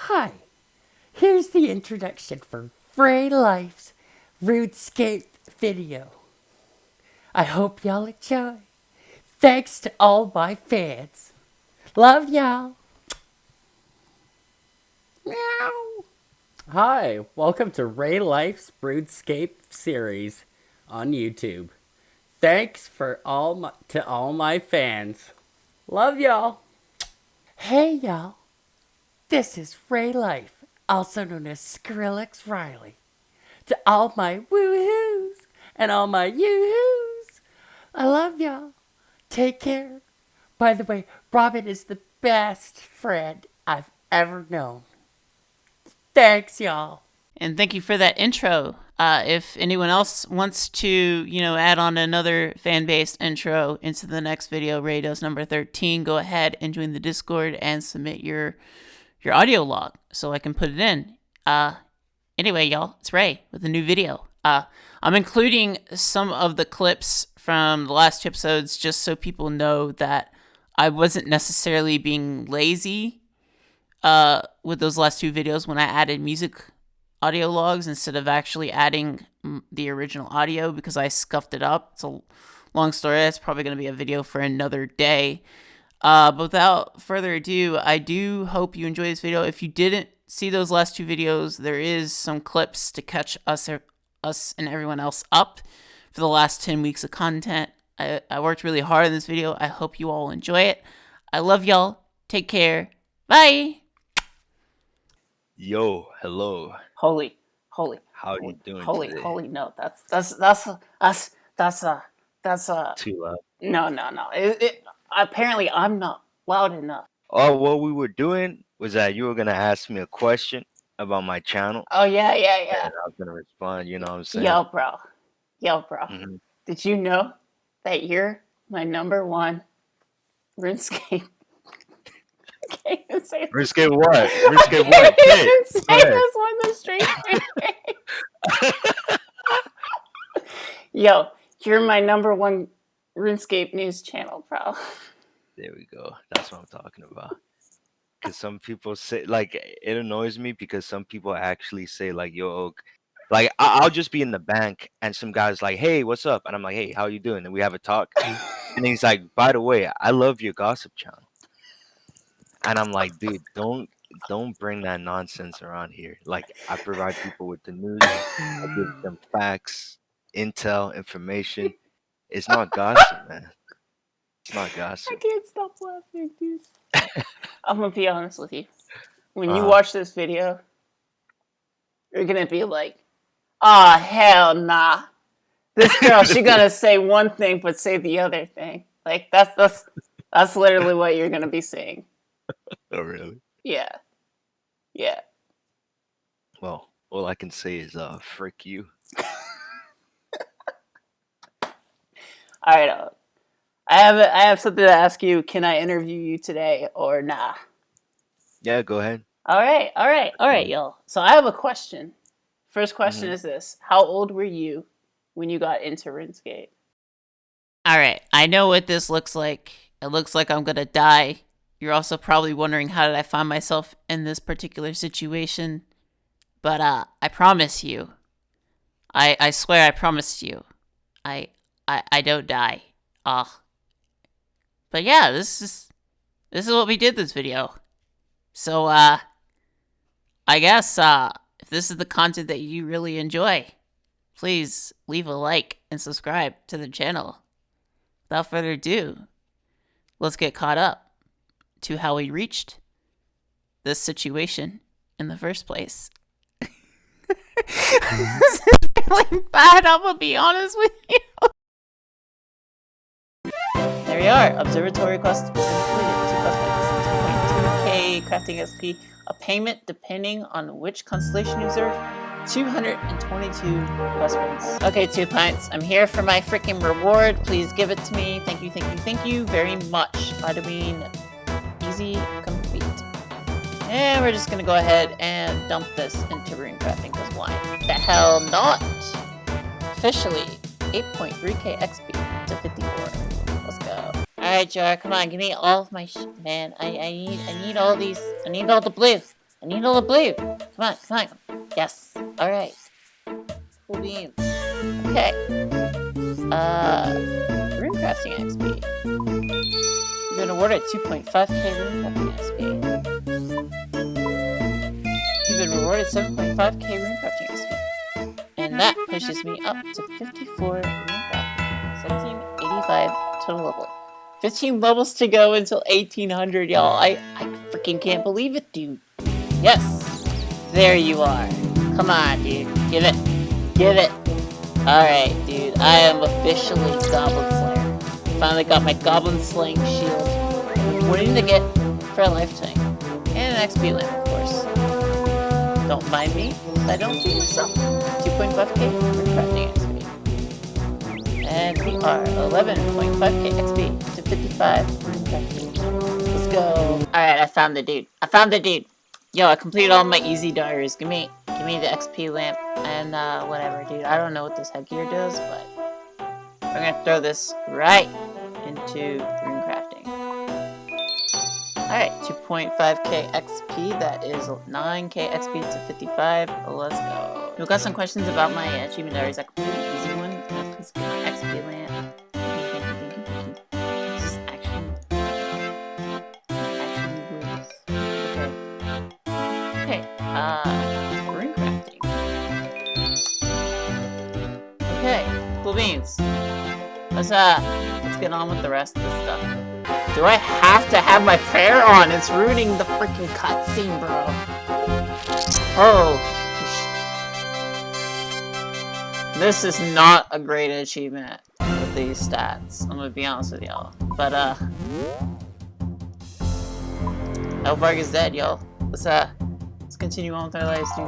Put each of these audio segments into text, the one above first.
Hi, here's the introduction for Rei Life's Runescape video. I hope y'all enjoy. Thanks to all my fans. Love y'all. Meow. Hi, welcome to Rei Life's Runescape series on YouTube. Thanks to all my fans. Love y'all. Hey y'all. This is Rei Life, also known as Skrillex Riley. To all my woohoos and all my yoo-hoos, I love y'all. Take care. By the way, Robin is the best friend I've ever known. Thanks, y'all. And thank you for that intro. If anyone else wants to, add on another fan-based intro into the next video, Rei does number 13, go ahead and join the Discord and submit your audio log so I can put it in. Anyway, y'all, it's Rei with a new video. I'm including some of the clips from the last 2 episodes just so people know that I wasn't necessarily being lazy with those last 2 videos when I added music audio logs instead of actually adding the original audio because I scuffed it up. It's a long story. It's probably going to be a video for another day. But without further ado, I do hope you enjoy this video. If you didn't see those last 2 videos, there is some clips to catch us and everyone else up for the last 10 weeks of content. I worked really hard on this video. I hope you all enjoy it. I love y'all. Take care. Bye. Yo, hello. Holy. How are you doing today? Holy, no. That's Too loud. No. Apparently I'm not loud enough. Oh, what we were doing was that you were gonna ask me a question about my channel. Oh yeah. And I was gonna respond, you know what I'm saying? Yo, bro. Mm-hmm. Did you know that you're my number 1 RuneScape? Can't even say it. RuneScape what? RuneScape what? Can't even say this one the straight face. Yo, you're my number 1 RuneScape news channel, bro. There we go. That's what I'm talking about. Because some people say, like, it annoys me because some people actually say, like, yo, like, I'll just be in the bank and some guy's like, hey, what's up? And I'm like, hey, how you doing? And we have a talk. And he's like, by the way, I love your gossip channel. And I'm like, dude, don't bring that nonsense around here. Like, I provide people with the news. I give them facts, intel, information. It's not gossip, man. It's not gossip. I can't stop laughing, dude. I'm gonna be honest with you. When you watch this video, you're gonna be like, "Oh hell nah! This girl, she gonna say one thing but say the other thing." Like that's literally what you're gonna be saying. Oh really? Yeah. Well, all I can say is frick you. All right, I have something to ask you. Can I interview you today or nah? Yeah, go ahead. All right, y'all. So I have a question. First question is this: how old were you when you got into RuneScape? All right, I know what this looks like. It looks like I'm gonna die. You're also probably wondering how did I find myself in this particular situation. But I promise you, I swear I promised you, I don't die. But yeah, this is what we did this video. So I guess if this is the content that you really enjoy, please leave a like and subscribe to the channel. Without further ado, let's get caught up to how we reached this situation in the first place. This is really bad, I'm gonna be honest with you. There we are. Observatory quest completed. 2 crafting XP. A payment depending on which constellation you observe. 222 quest points. Okay, 2 pints. I'm here for my freaking reward. Please give it to me. Thank you very much. Vitamin easy complete. And we're just gonna go ahead and dump this into rune crafting because why the hell not? Officially 8.3k XP to 54. Let's go. Alright, Jar, come on, give me all of my shit, man. I need all these. I need all the blue. I need a little blue. Come on, come on. Yes. Alright. Cool beans. Okay. Rune crafting XP. You've been awarded 2.5k rune crafting XP. You've been rewarded 7.5k rune crafting XP. And that pushes me up to 54 rune crafting. 1785 total level. 15 levels to go until 1800, y'all. I freaking can't believe it, dude. Yes. There you are. Come on, dude. Give it. Give it. Alright, dude. I am officially Goblin Slayer. Finally got my Goblin Slaying Shield. I'm waiting to get for a lifetime. And an XP lamp, of course. Don't mind me, because I don't do myself. 2.5k crafting XP. And we are 11.5k XP to 55 crafting. Let's go. Alright, I found the dude. I found the dude. Yo, I completed all my easy diaries. Give me the XP lamp and whatever, dude. I don't know what this headgear does, but I'm gonna throw this right into rune crafting. Alright, 2.5k XP. That is 9k XP to 55. Let's go. We've got some questions about my achievement diaries. I completed an easy one. Please get my XP lamp. This is actually works. Okay. Rune crafting. Okay, cool beans. Let's get on with the rest of the stuff. Do I have to have my prayer on? It's ruining the freaking cutscene, bro. Oh. This is not a great achievement with these stats. I'm gonna be honest with y'all. But, Elvarg is dead, y'all. Let's continue on with our lives, dude.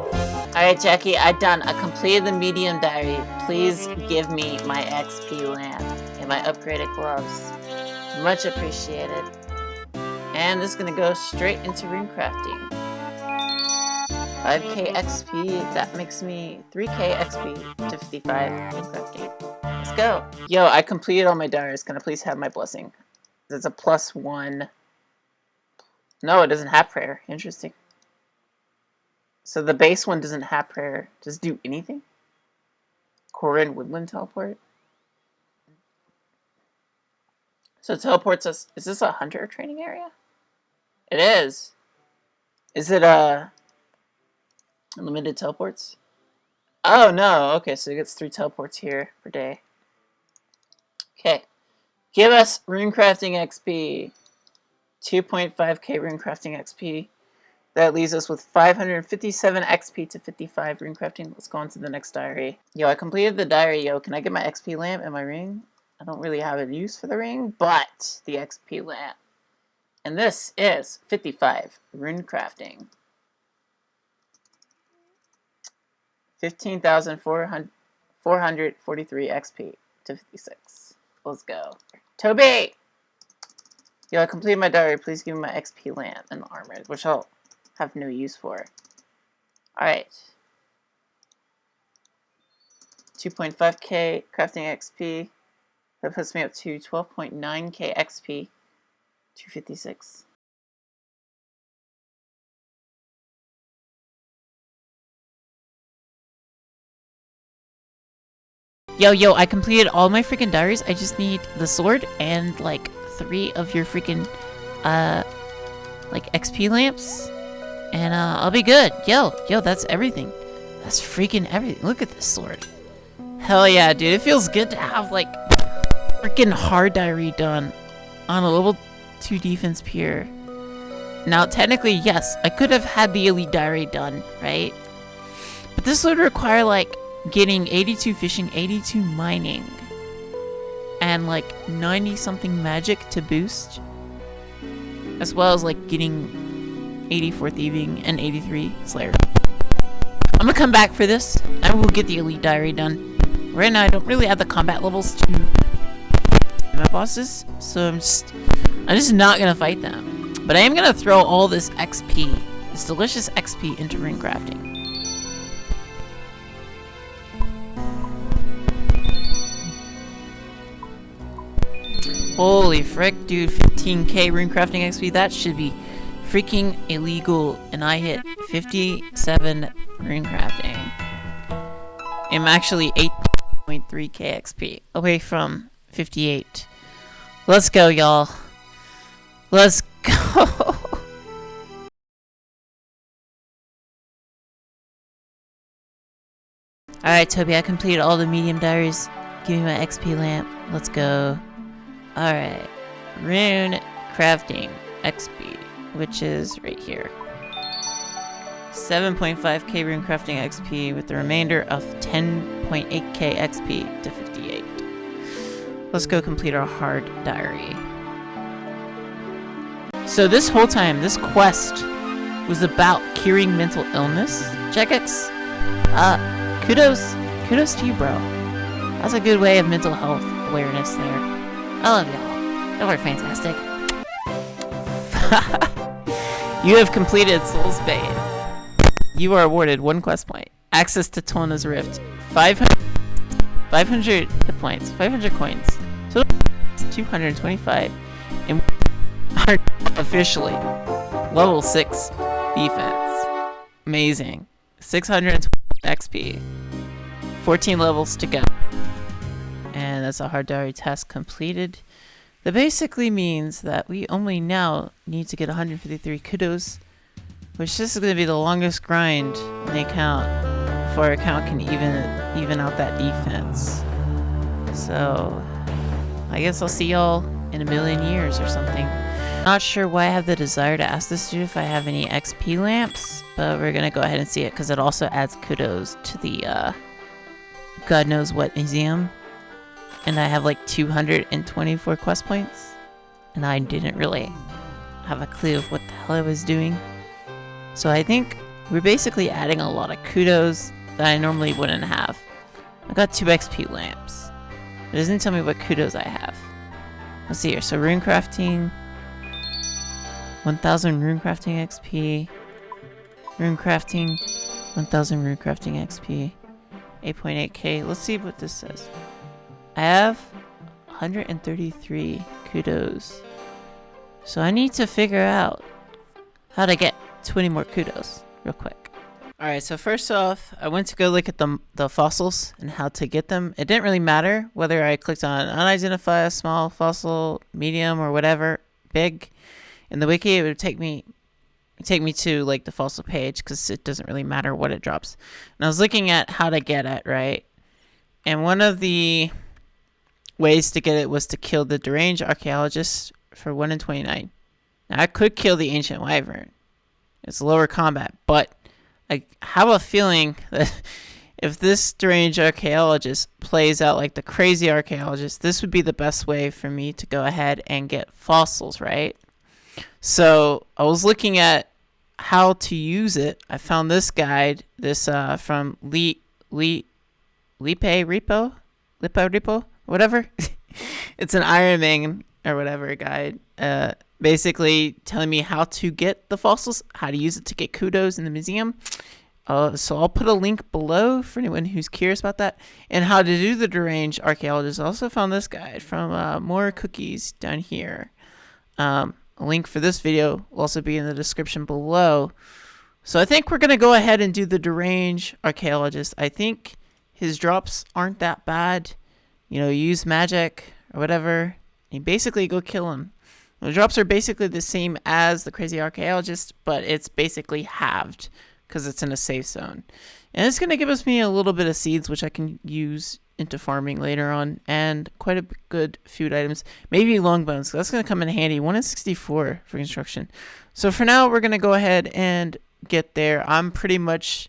Alright, Jackie, I completed the medium diary. Please give me my XP lamp and my upgraded gloves. Much appreciated. And this is gonna go straight into rune crafting. 5k XP, that makes me 3k XP to 55 rune crafting. Let's go. Yo, I completed all my diaries. Can I please have my blessing? It's a +1. No, it doesn't have prayer. Interesting. So the base one doesn't have prayer. Does it do anything? Corin Woodland teleport? So it teleports us. Is this a hunter training area? It is. Is it unlimited teleports? Oh no. Okay, so it gets 3 teleports here per day. Okay. Give us rune crafting XP. 2.5k rune crafting XP. That leaves us with 557 XP to 55 rune crafting. Let's go on to the next diary. Yo, I completed the diary, yo. Can I get my XP lamp and my ring? I don't really have a use for the ring, but the XP lamp. And this is 55 rune crafting. 15,443 XP to 56. Let's go. Toby! Yo, I completed my diary. Please give me my XP lamp and armor, which I'll have no use for. Alright. 2.5k crafting XP. That puts me up to 12.9k XP. 256. Yo, I completed all my freaking diaries. I just need the sword and, like, 3 of your freaking, like, XP lamps. And, I'll be good. Yo, that's everything. That's freaking everything. Look at this sword. Hell yeah, dude. It feels good to have, like, freaking hard diary done on a level 2 defense peer. Now, technically, yes, I could have had the elite diary done, right? But this would require, like, getting 82 fishing, 82 mining, and, like, 90-something magic to boost. As well as, like, getting 84 thieving and 83 slayer. I'm gonna come back for this. I will get the elite diary done. Right now, I don't really have the combat levels to my bosses, so I'm just not gonna fight them. But I am gonna throw all this XP, this delicious XP, into ring crafting. Holy frick, dude! 15k rune crafting XP. That should be freaking illegal, and I hit 57 rune crafting. I'm actually 8.3k XP away from 58. Let's go, y'all. Let's go. Alright, Toby, I completed all the medium diaries. Give me my XP lamp. Let's go. Alright. Rune crafting XP, which is right here. 7.5k rune crafting XP with the remainder of 10.8k XP to 58. Let's go complete our hard diary. So this whole time, this quest was about curing mental illness. Checkex, kudos to you, bro. That's a good way of mental health awareness there. I love y'all. Y'all are fantastic. You have completed Soul's Bane. You are awarded 1 quest point. Access to Tona's Rift. 500 hit points. 500 coins. So 225. And are officially level 6 defense. Amazing. 620 XP. 14 levels to go. And that's a hard diary task completed. That basically means that we only now need to get 153 kudos, which this is going to be the longest grind on the account before our account can even out that defense. So I guess I'll see y'all in a million years or something. Not sure why I have the desire to ask this dude if I have any XP lamps, but we're going to go ahead and see it because it also adds kudos to the God knows what museum. And I have like 224 quest points. And I didn't really have a clue of what the hell I was doing. So I think we're basically adding a lot of kudos that I normally wouldn't have. I got 2 XP lamps. It doesn't tell me what kudos I have. Let's see here. So rune crafting. 1000 rune crafting XP. Rune crafting. 1000 rune crafting XP. 8.8k. Let's see what this says. I have 133 kudos. So I need to figure out how to get 20 more kudos real quick. Alright, so first off, I went to go look at the fossils and how to get them. It didn't really matter whether I clicked on unidentify, small, fossil, medium, or whatever, big. In the wiki, it would take me to like the fossil page because it doesn't really matter what it drops. And I was looking at how to get it, right? And one of the ways to get it was to kill the Deranged Archaeologist for 1 in 29. Now I could kill the Ancient Wyvern. It's lower combat, but I have a feeling that if this Deranged Archaeologist plays out like the crazy Archaeologist, this would be the best way for me to go ahead and get fossils, right? So I was looking at how to use it. I found this guide, from Lipe Repo, whatever. It's an Iron Man or whatever guide. Basically telling me how to get the fossils, how to use it to get kudos in the museum. So I'll put a link below for anyone who's curious about that. And how to do the Deranged Archaeologist. I also found this guide from More Cookies down here. A link for this video will also be in the description below. So I think we're going to go ahead and do the Deranged Archaeologist. I think his drops aren't that bad. You know, use magic or whatever. You basically go kill him. The drops are basically the same as the Crazy Archaeologist, but it's basically halved because it's in a safe zone. And it's going to give us me a little bit of seeds, which I can use into farming later on, and quite a good food items. Maybe long bones. That's going to come in handy. 1 in 64 for construction. So for now, we're going to go ahead and get there. I'm pretty much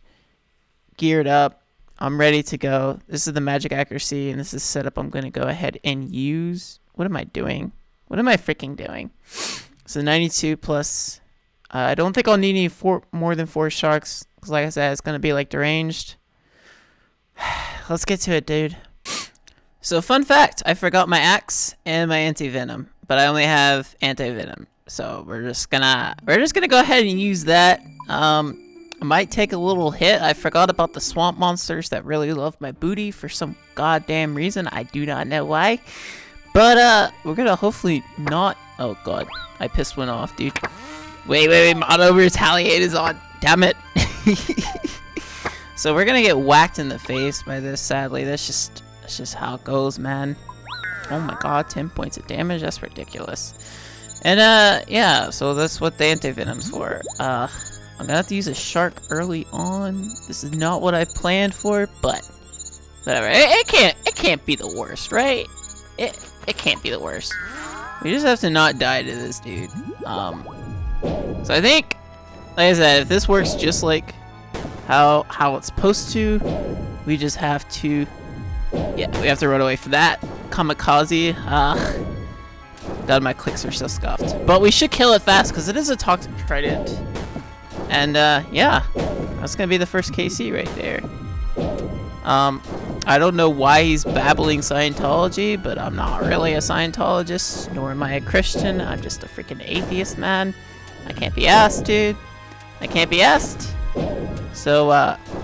geared up. I'm ready to go. This is the magic accuracy, and this is setup I'm going to go ahead and use. What am I doing? What am I freaking doing? So 92 plus. I don't think I'll need any more than 4 sharks. Because like I said, it's going to be like Deranged. Let's get to it, dude. So fun fact, I forgot my axe and my anti-venom. But I only have anti-venom. So we're just gonna go ahead and use that. I might take a little hit. I forgot about the swamp monsters that really love my booty for some goddamn reason. I do not know why. But we're gonna hopefully not. Oh god, I pissed one off, dude. Wait, Mono Retaliate is on. Damn it. So we're gonna get whacked in the face by this, sadly. That's just how it goes, man. Oh my god, 10 points of damage, that's ridiculous. And yeah, so that's what the anti-venom's for. I'm gonna have to use a shark early on. This is not what I planned for, but whatever. It can't be the worst, right? It can't be the worst. We just have to not die to this dude. So I think, like I said, if this works just like how it's supposed to, we just have to, yeah, we have to run away from that kamikaze. God, my clicks are so scuffed. But we should kill it fast because it is a toxic trident. And yeah, that's gonna be the first KC right there. I don't know why he's babbling Scientology, but I'm not really a Scientologist, nor am I a Christian. I'm just a freaking atheist, man. I can't be asked, dude. I can't be asked. So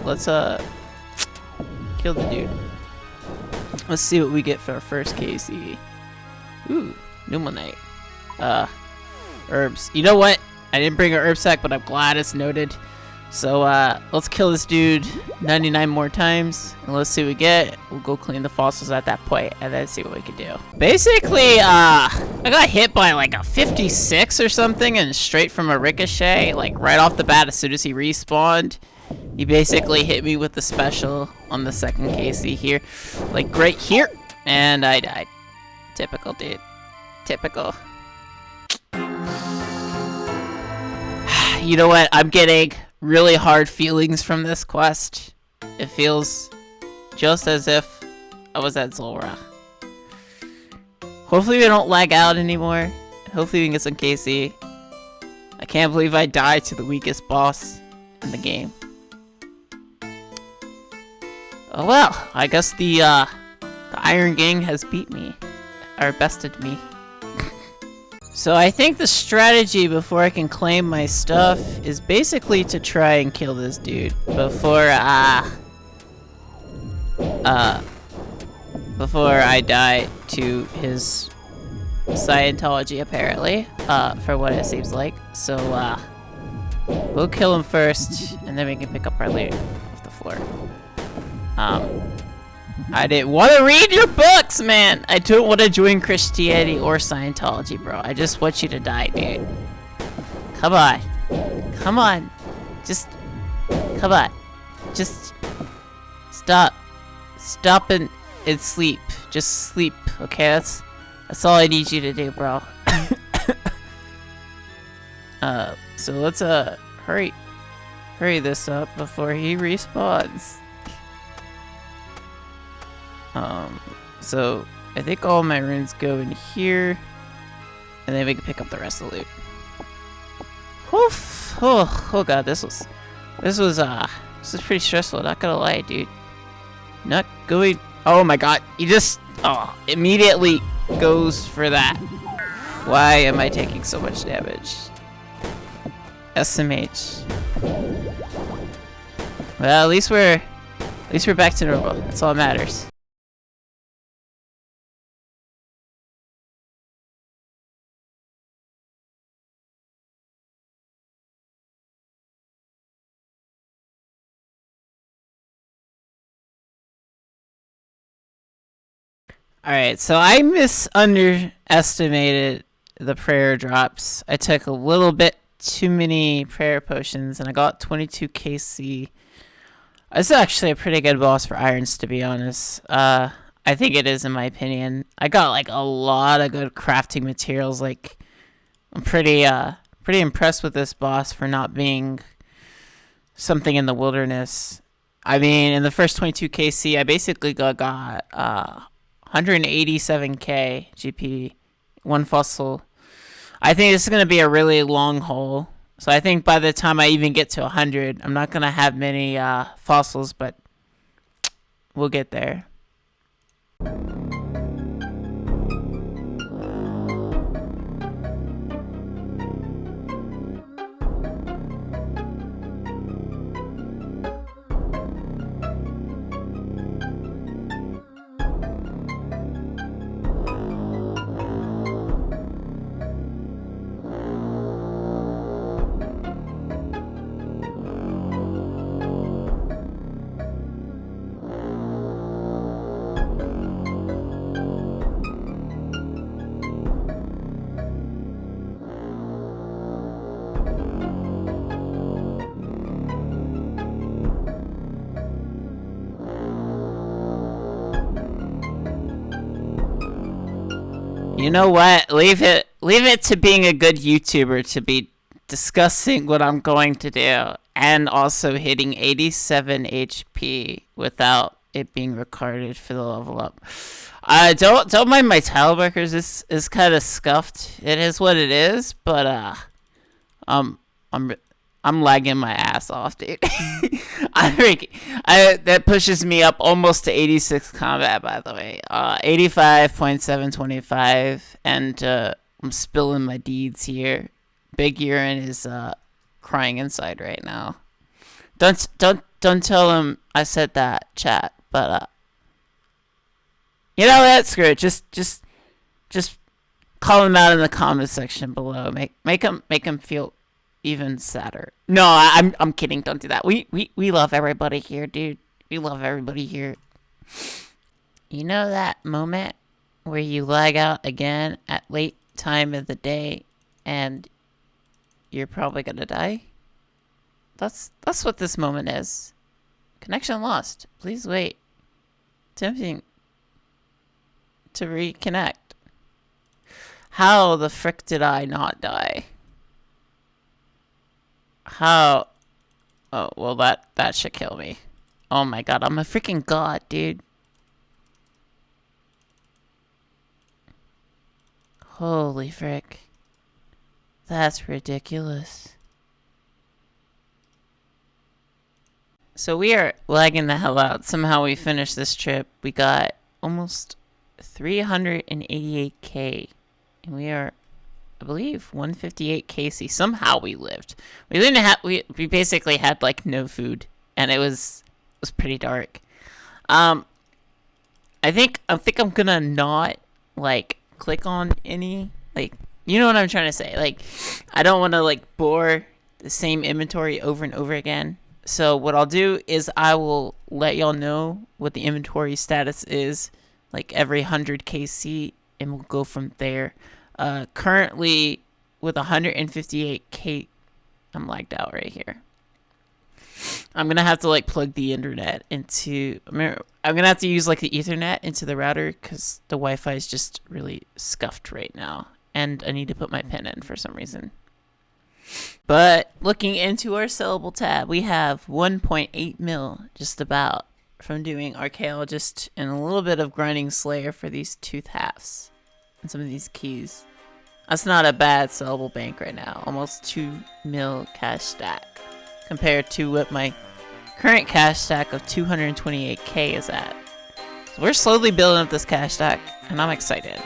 let's kill the dude. Let's see what we get for our first KC. Ooh, Numonite. Herbs. You know what? I didn't bring an herb sack, but I'm glad it's noted. So let's kill this dude 99 more times, and let's see what we get. We'll go clean the fossils at that point, and then see what we can do. Basically, I got hit by like a 56 or something, and straight from a ricochet, like right off the bat, as soon as he respawned, he basically hit me with the special on the second KC here, like right here, and I died. Typical, dude. Typical. You know what? I'm getting really hard feelings from this quest. It feels just as if I was at Zulrah. Hopefully we don't lag out anymore. Hopefully we can get some KC. I can't believe I died to the weakest boss in the game. Oh well, I guess the Iron Gang has beat me. Or bested me. So I think the strategy before I can claim my stuff is basically to try and kill this dude before I die to his Scientology, apparently, for what it seems like. So we'll kill him first, and then we can pick up our loot off the floor. I didn't want to read your books, man. I don't want to join Christianity or Scientology, bro. I just want you to die, dude. Come on. Come on. Just, come on. Just stop. Stop and sleep. Just sleep, okay? That's all I need you to do, bro. So let's, hurry this up before he respawns. So I think all my runes go in here, and then we can pick up the rest of the loot. Oof. Oh god, this was pretty stressful, not gonna lie, dude. Not going. Oh my god, he just immediately goes for that. Why am I taking so much damage? SMH. Well, at least we're back to normal. That's all that matters. Alright, so I underestimated the prayer drops. I took a little bit too many prayer potions, and I got 22 KC. This is actually a pretty good boss for irons, to be honest. I think it is, in my opinion. I got like a lot of good crafting materials. Like, I'm pretty impressed with this boss for not being something in the wilderness. I mean, in the first 22 KC, I basically got 187k GP, one fossil. I think this is going to be a really long haul. So I think by the time I even get to 100, I'm not going to have many fossils, but we'll get there. You know what? Leave it to being a good YouTuber to be discussing what I'm going to do and also hitting 87 HP without it being recorded for the level up. Don't mind my tile markers. This is kind of scuffed. It is what it is, but I'm lagging my ass off, dude. That pushes me up almost to 86 combat, by the way. 85.725, and I'm spilling my deeds here. Big Urine is crying inside right now. Don't tell him I said that, chat. But you know what? Screw it. Just call him out in the comment section below. Make him feel even sadder. No, I'm kidding. Don't do that. We love everybody here, dude. We love everybody here. You know that moment where you lag out again at late time of the day and you're probably gonna die? That's what this moment is. Connection lost. Please wait. Attempting to reconnect. How the frick did I not die? How? Oh, well, that should kill me. Oh my god, I'm a freaking god, dude. Holy frick. That's ridiculous. So we are lagging the hell out. Somehow we finished this trip. We got almost 388k. And we are, I believe, 158 KC. Somehow we lived. We didn't have. We basically had like no food, and it was pretty dark. I think I'm gonna not like click on any, like, you know what I'm trying to say. Like, I don't want to like bore the same inventory over and over again. So what I'll do is I will let y'all know what the inventory status is, like every 100 KC, and we'll go from there. Currently with 158k, I'm lagged out right here. I'm gonna have to like plug the internet into. I'm gonna have to use like the Ethernet into the router because the Wi-Fi is just really scuffed right now, and I need to put my pin in for some reason. But looking into our sellable tab, we have 1.8 mil just about from doing Archaeologist and a little bit of grinding Slayer for these tooth halves and some of these keys. That's not a bad sellable bank right now. Almost 2 mil cash stack compared to what my current cash stack of 228k is at. So we're slowly building up this cash stack, and I'm excited.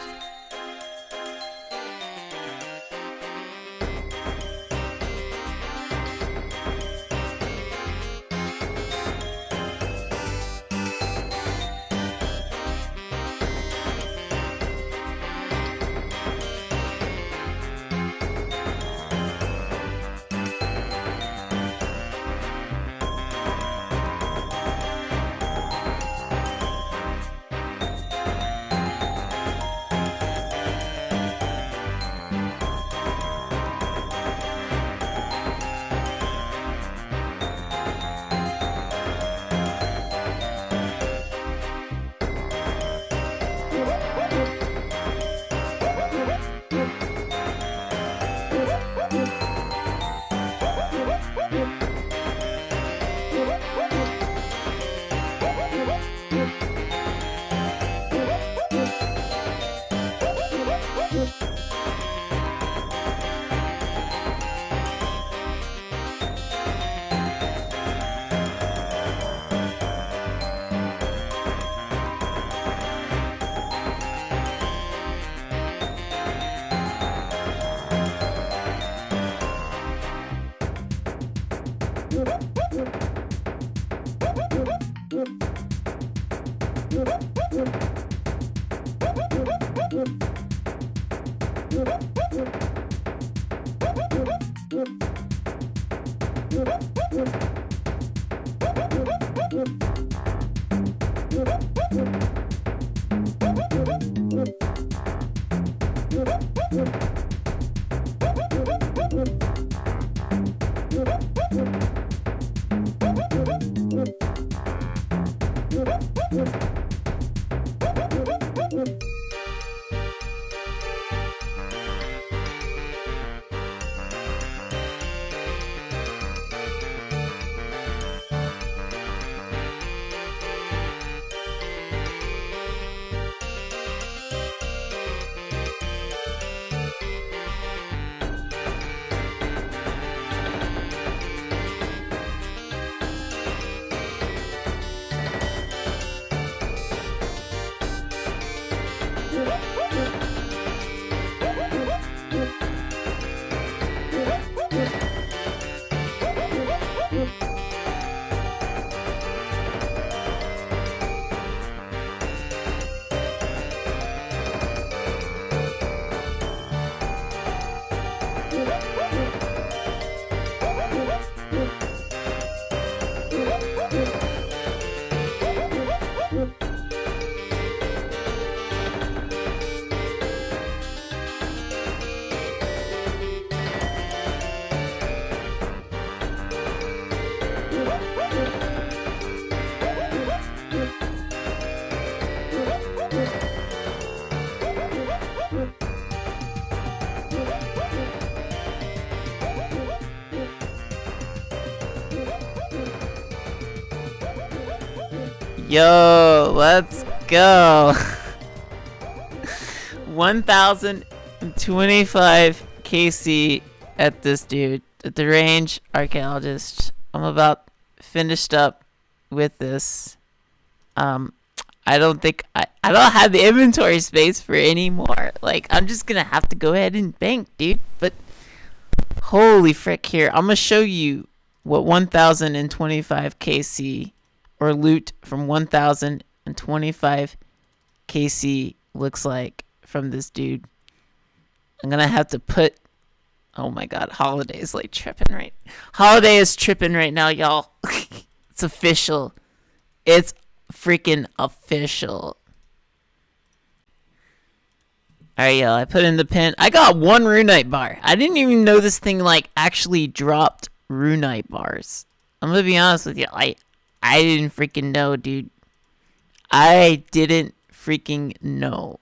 Yo, let's go. 1025 KC at this dude. At the Deranged Archaeologist. I'm about finished up with this. I don't think I don't have the inventory space for any more. Like, I'm just gonna have to go ahead and bank, dude. But holy frick, here, I'm gonna show you what 1025 KC or loot from 1025 KC looks like from this dude. I'm gonna have to put, oh my god, Holiday is like tripping right. Holiday is tripping right now, y'all. It's official. It's freaking official. Alright, y'all, I put in the pin. I got 1 Runite bar. I didn't even know this thing like actually dropped Runite bars. I'm gonna be honest with you. I didn't freaking know, dude. I didn't freaking know.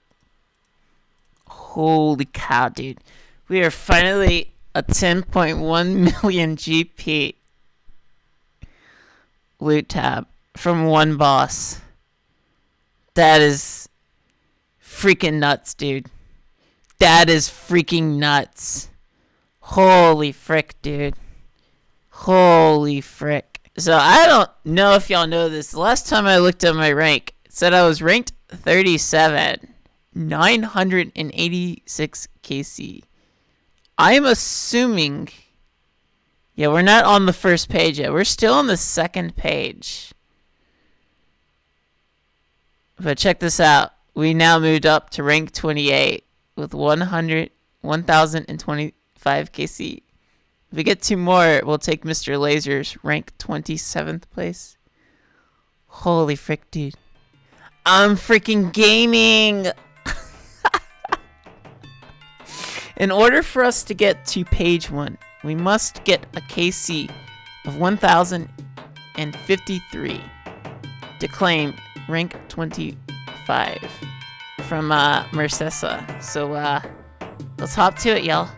Holy cow, dude. We are finally a 10.1 million GP loot tab from one boss. That is freaking nuts, dude. That is freaking nuts. Holy frick, dude. Holy frick. So I don't know if y'all know this. The last time I looked at my rank, it said I was ranked 37. 986 KC. I'm assuming... Yeah, we're not on the first page yet. We're still on the second page. But check this out. We now moved up to rank 28 with 1025 KC. If we get 2 more, we'll take Mr. Laser's rank 27th place. Holy frick, dude. I'm freaking gaming! In order for us to get to page 1, we must get a KC of 1053 to claim rank 25 from Mercesa. So let's hop to it, y'all.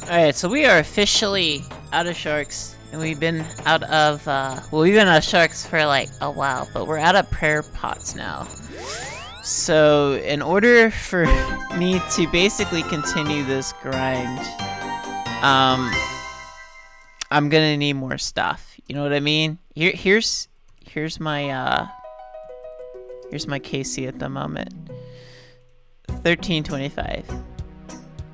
Alright, so we are officially out of sharks, and we've been out of, we've been out of sharks for like a while, but we're out of prayer pots now. So, in order for me to basically continue this grind, I'm gonna need more stuff. You know what I mean? Here's my KC at the moment. 1325.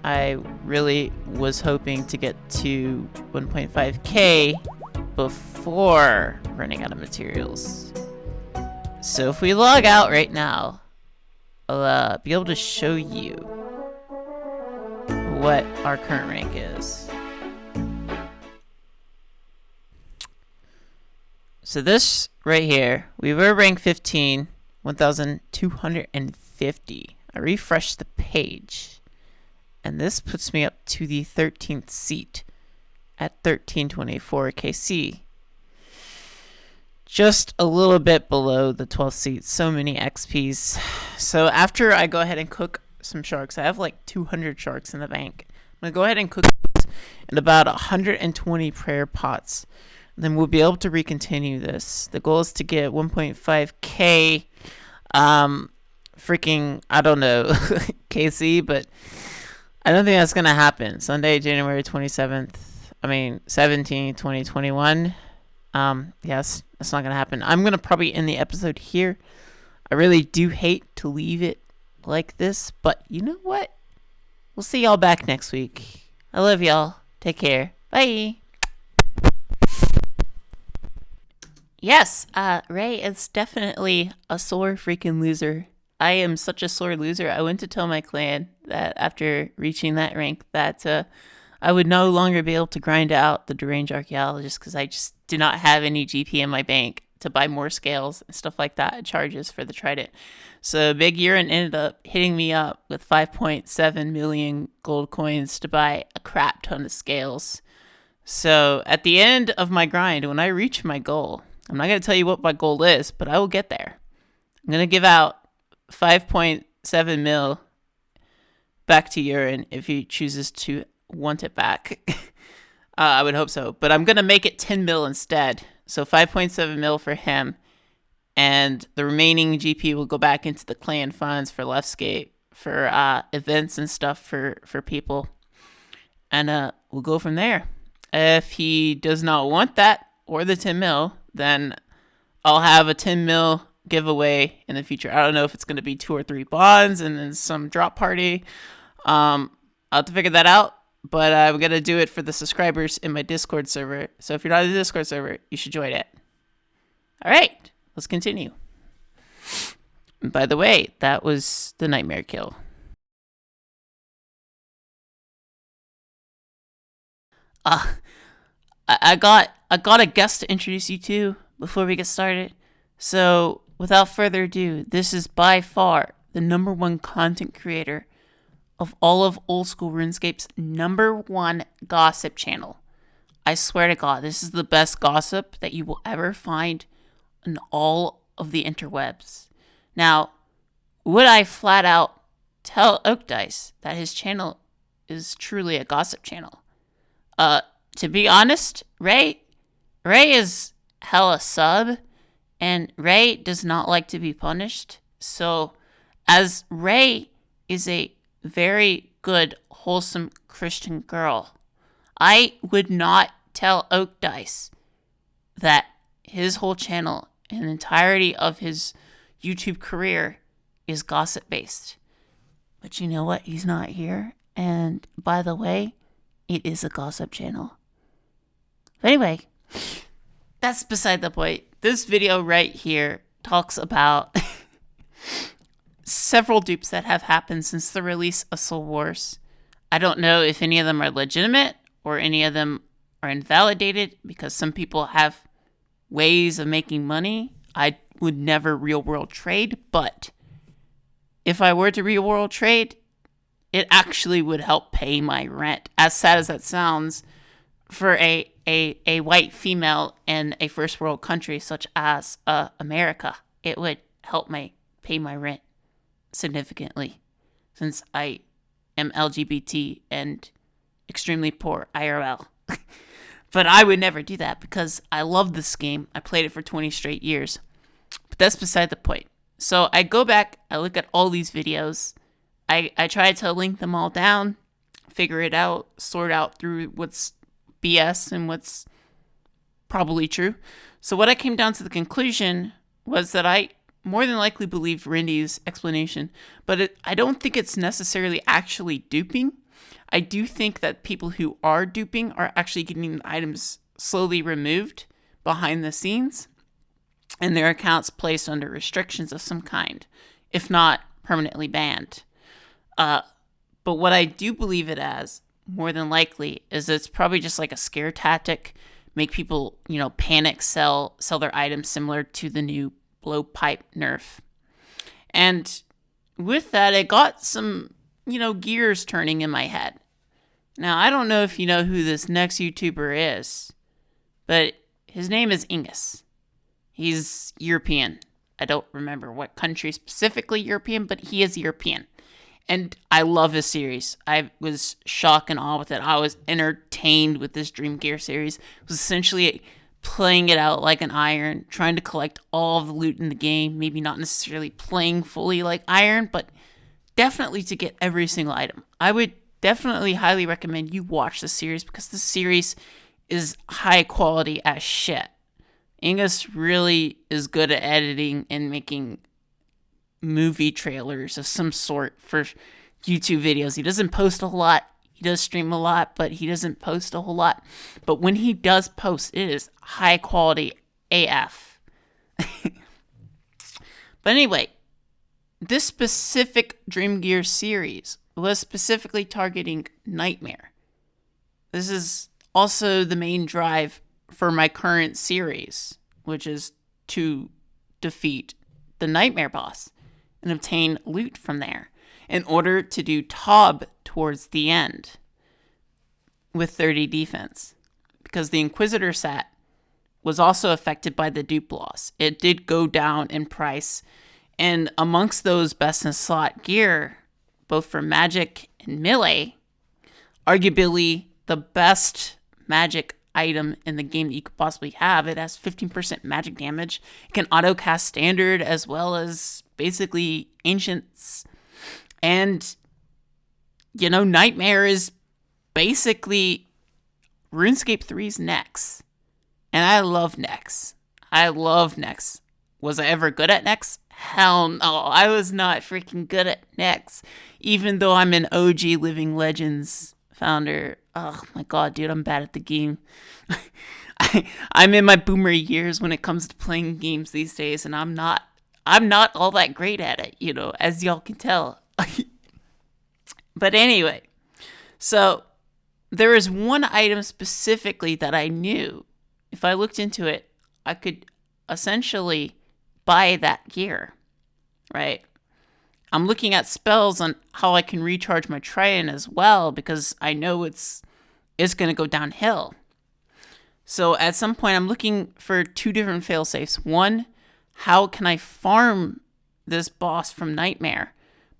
I really was hoping to get to 1.5k before running out of materials. So if we log out right now, I'll be able to show you what our current rank is. So this right here, we were rank 15, 1,250. I refreshed the page, and this puts me up to the 13th seat at 1324 KC. Just a little bit below the 12th seat. So many XPs. So after I go ahead and cook some sharks, I have like 200 sharks in the bank. I'm going to go ahead and cook in about 120 prayer pots. Then we'll be able to recontinue this. The goal is to get 1.5k freaking, I don't know, KC, but I don't think that's going to happen. Sunday, January 17th, 2021. Yes, that's not going to happen. I'm going to probably end the episode here. I really do hate to leave it like this, but you know what? We'll see y'all back next week. I love y'all. Take care. Bye. Yes, Rei is definitely a sore freaking loser. I am such a sore loser. I went to tell my clan that after reaching that rank that I would no longer be able to grind out the Deranged Archaeologist because I just did not have any GP in my bank to buy more scales and stuff like that, charges for the Trident. So Big URINE ended up hitting me up with 5.7 million gold coins to buy a crap ton of scales. So at the end of my grind, when I reach my goal, I'm not going to tell you what my goal is, but I will get there. I'm going to give out 5.7 mil back to URINE if he chooses to want it back. I would hope so. But I'm going to make it 10 mil instead. So 5.7 mil for him. And the remaining GP will go back into the clan funds for Leftscape, for events and stuff for people. And we'll go from there. If he does not want that or the 10 mil, then I'll have a 10 mil giveaway in the future. I don't know if it's going to be 2 or 3 bonds and then some drop party. I'll have to figure that out, but I'm going to do it for the subscribers in my Discord server. So if you're not in the Discord server, you should join it. All right, let's continue. And by the way, that was the nightmare kill. I got a guest to introduce you to before we get started. So without further ado, this is by far the #1 content creator of all of Oldschool RuneScape's #1 gossip channel. I swear to God, this is the best gossip that you will ever find in all of the interwebs. Now, would I flat out tell Oakdice that his channel is truly a gossip channel? To be honest, Rei is hella sub, and Rei does not like to be punished. So, as Rei is a very good, wholesome Christian girl, I would not tell Oakdice that his whole channel and the entirety of his YouTube career is gossip based. But you know what? He's not here. And by the way, it is a gossip channel. But anyway, that's beside the point. This video right here talks about several dupes that have happened since the release of Soul Wars. I don't know if any of them are legitimate or any of them are invalidated because some people have ways of making money. I would never real world trade, but if I were to real world trade, it actually would help pay my rent. As sad as that sounds, for a white female in a first world country such as America, it would help pay my rent significantly, since I am LGBT and extremely poor IRL. But I would never do that because I love this game. I played it for 20 straight years. But that's beside the point. So I go back, I look at all these videos, I try to link them all down, figure it out, sort out through what's BS and what's probably true. So what I came down to the conclusion was that I more than likely believe Rindy's explanation, but I don't think it's necessarily actually duping. I do think that people who are duping are actually getting items slowly removed behind the scenes and their accounts placed under restrictions of some kind, if not permanently banned. But what I do believe it as, more than likely, is it's probably just like a scare tactic, make people, panic sell their items similar to the new blowpipe nerf. And with that, it got some, gears turning in my head. Now, I don't know if you know who this next YouTuber is, but his name is Ingus. He's European. I don't remember what country specifically European, but he is European. And I love his series. I was shocked and awe with it. I was entertained with this Dream Gear series. It was essentially playing it out like an Iron, trying to collect all of the loot in the game. Maybe not necessarily playing fully like Iron, but definitely to get every single item. I would definitely highly recommend you watch the series because the series is high quality as shit. Ingus really is good at editing and making movie trailers of some sort for YouTube videos. He doesn't post a lot. He does stream a lot, but he doesn't post a whole lot. But when he does post, it is high quality AF. But anyway, this specific Dream Gear series was specifically targeting Nightmare. This is also the main drive for my current series, which is to defeat the Nightmare boss and obtain loot from there in order to do Tob towards the end with 30 defense. Because the Inquisitor set was also affected by the dupe loss. It did go down in price. And amongst those best in slot gear, both for magic and melee, arguably the best magic item in the game that you could possibly have. It has 15% magic damage. It can auto-cast standard as well as basically ancients. And, Nightmare is basically RuneScape 3's Nex. And I love Nex. Was I ever good at Nex? Hell no, I was not freaking good at Nex. Even though I'm an OG Living Legends founder. Oh my god, dude, I'm bad at the game. I'm in my boomer years when it comes to playing games these days, and I'm not all that great at it, as y'all can tell. But anyway, so there is one item specifically that I knew if I looked into it, I could essentially buy that gear, right? I'm looking at spells on how I can recharge my Trident as well because I know it's going to go downhill. So at some point, I'm looking for two different failsafes. One, how can I farm this boss from Nightmare,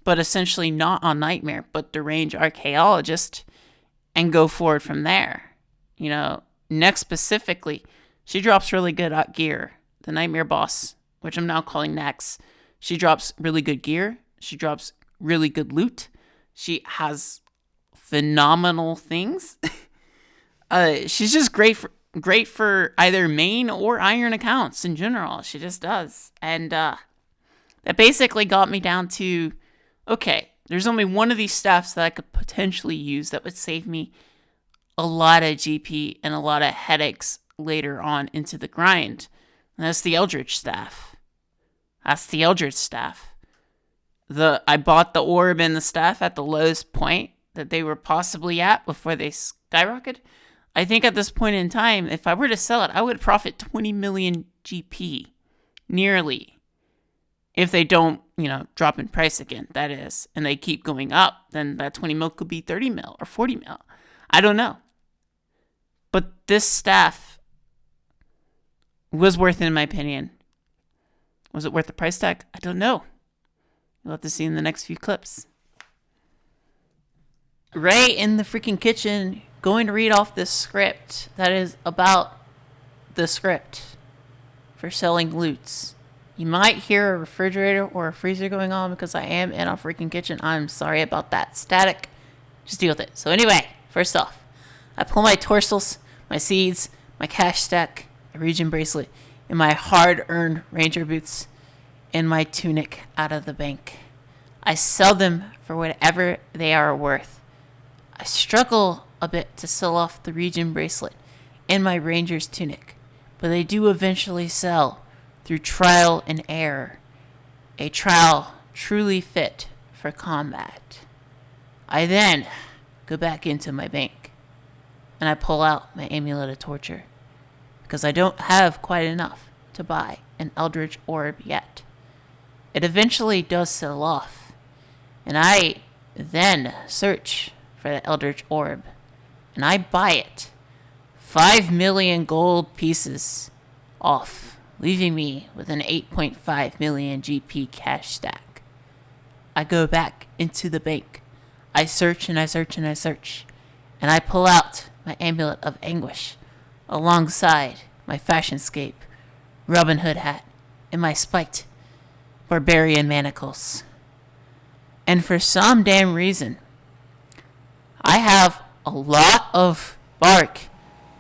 but essentially not on Nightmare, but Deranged Archaeologist, and go forward from there. Next specifically, she drops really good gear. The Nightmare boss, which I'm now calling Nex, she drops really good gear. She drops really good loot. She has phenomenal things. She's just great for either main or Iron accounts in general. She just does. And that basically got me down to, okay, there's only one of these staffs that I could potentially use that would save me a lot of GP and a lot of headaches later on into the grind. And that's the Eldritch staff. I bought the orb and the staff at the lowest point that they were possibly at before they skyrocketed. I think at this point in time, if I were to sell it, I would profit 20 million GP. Nearly. If they don't, drop in price again, that is. And they keep going up, then that 20 mil could be 30 mil or 40 mil. I don't know. But this staff was worth it in my opinion. Was it worth the price tag? I don't know. You'll have to see in the next few clips. Rei in the freaking kitchen going to read off this script that is about the script for selling loots. You might hear a refrigerator or a freezer going on because I am in a freaking kitchen. I'm sorry about that static. Just deal with it. So anyway, first off, I pull my torsos my seeds, my cash stack, a region bracelet, and my hard-earned ranger boots, and my tunic out of the bank. I sell them for whatever they are worth. I struggle a bit to sell off the region bracelet and my ranger's tunic, but they do eventually sell through trial and error, a trial truly fit for combat. I then go back into my bank, and I pull out my amulet of torture, because I don't have quite enough to buy an eldritch orb yet. It eventually does sell off, and I then search for the eldritch orb, and I buy it 5 million gold pieces off, leaving me with an 8.5 million GP cash stack. I go back into the bank. I search and I search and I search, and I pull out my amulet of anguish alongside my fashionscape Robin Hood hat and my spiked barbarian manacles. And for some damn reason, I have a lot of bark